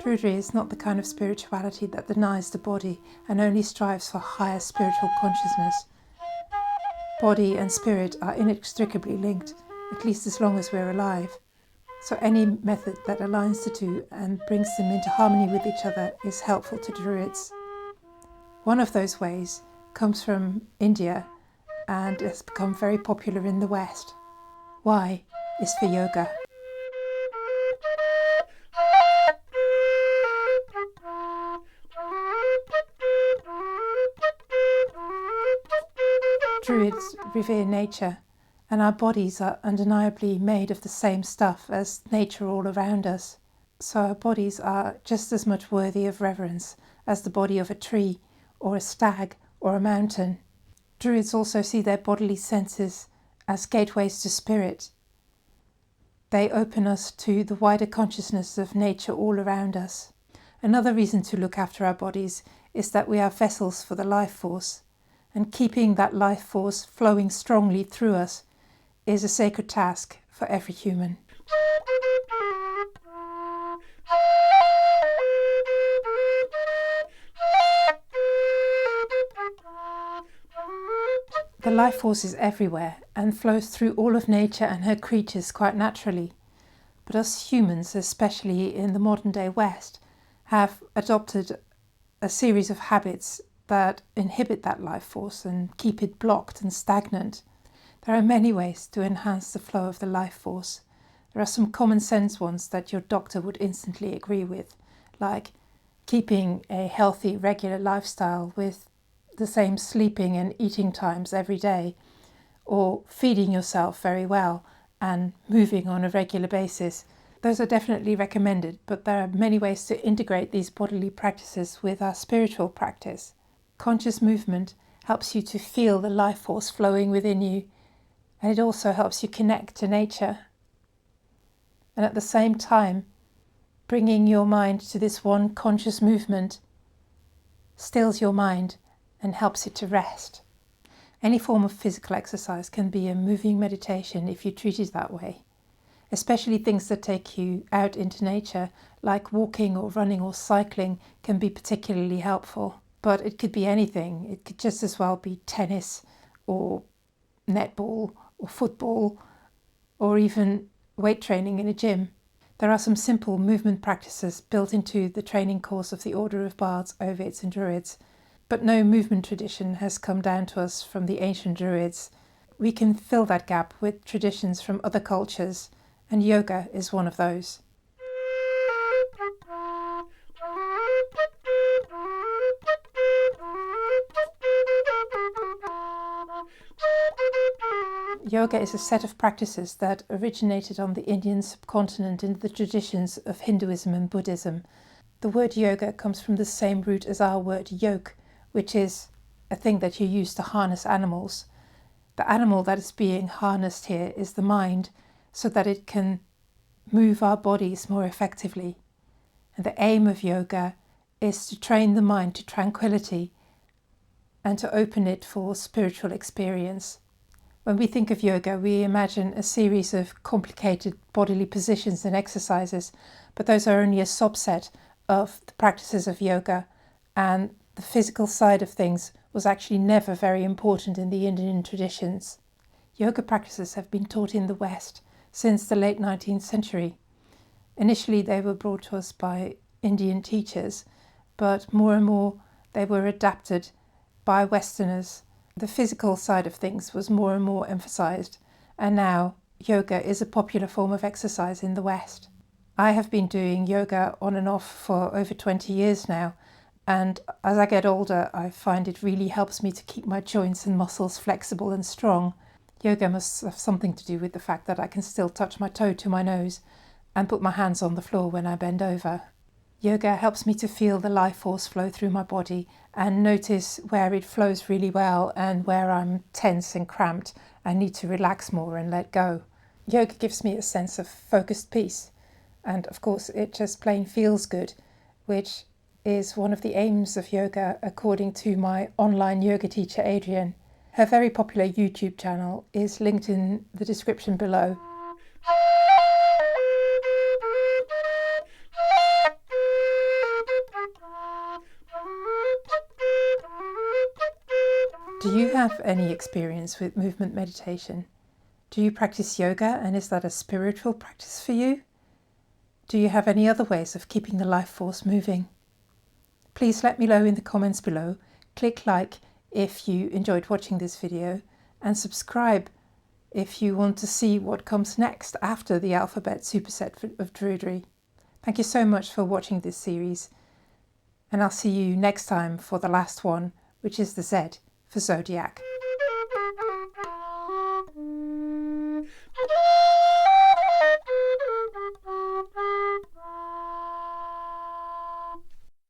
Druidry is not the kind of spirituality that denies the body and only strives for higher spiritual consciousness. Body and spirit are inextricably linked, at least as long as we're alive. So any method that aligns the two and brings them into harmony with each other is helpful to Druids. One of those ways comes from India and has become very popular in the West. Y is for yoga. Druids revere nature, and our bodies are undeniably made of the same stuff as nature all around us. So our bodies are just as much worthy of reverence as the body of a tree or a stag or a mountain. Druids also see their bodily senses as gateways to spirit. They open us to the wider consciousness of nature all around us. Another reason to look after our bodies is that we are vessels for the life force, and keeping that life force flowing strongly through us is a sacred task for every human. The life force is everywhere and flows through all of nature and her creatures quite naturally. But us humans, especially in the modern day West, have adopted a series of habits that inhibit that life force and keep it blocked and stagnant. There are many ways to enhance the flow of the life force. There are some common sense ones that your doctor would instantly agree with, like keeping a healthy, regular lifestyle with the same sleeping and eating times every day, or feeding yourself very well and moving on a regular basis. Those are definitely recommended, but there are many ways to integrate these bodily practices with our spiritual practice. Conscious movement helps you to feel the life force flowing within you, and it also helps you connect to nature. And at the same time, bringing your mind to this one conscious movement stills your mind and helps it to rest. Any form of physical exercise can be a moving meditation if you treat it that way. Especially things that take you out into nature, like walking or running or cycling, can be particularly helpful. But it could be anything. It could just as well be tennis or netball or football or even weight training in a gym. There are some simple movement practices built into the training course of the Order of Bards, Ovids and Druids, but no movement tradition has come down to us from the ancient Druids. We can fill that gap with traditions from other cultures, and yoga is one of those. Yoga is a set of practices that originated on the Indian subcontinent in the traditions of Hinduism and Buddhism. The word yoga comes from the same root as our word yoke, which is a thing that you use to harness animals. The animal that is being harnessed here is the mind, so that it can move our bodies more effectively. And the aim of yoga is to train the mind to tranquility and to open it for spiritual experience. When we think of yoga, we imagine a series of complicated bodily positions and exercises, but those are only a subset of the practices of yoga, and the physical side of things was actually never very important in the Indian traditions. Yoga practices have been taught in the West since the late 19th century. Initially, they were brought to us by Indian teachers, but more and more they were adapted by Westerners. The physical side of things was more and more emphasized, and now yoga is a popular form of exercise in the West. I have been doing yoga on and off for over 20 years now, and as I get older, I find it really helps me to keep my joints and muscles flexible and strong. Yoga must have something to do with the fact that I can still touch my toe to my nose and put my hands on the floor when I bend over. Yoga helps me to feel the life force flow through my body and notice where it flows really well and where I'm tense and cramped and need to relax more and let go. Yoga gives me a sense of focused peace, and of course it just plain feels good, which is one of the aims of yoga according to my online yoga teacher Adriene. Her very popular YouTube channel is linked in the description below. Do you have any experience with movement meditation? Do you practice yoga, and is that a spiritual practice for you? Do you have any other ways of keeping the life force moving? Please let me know in the comments below. Click like if you enjoyed watching this video, and subscribe if you want to see what comes next after the Alphabet Superset of Druidry. Thank you so much for watching this series, and I'll see you next time for the last one, which is the Z for Zodiac.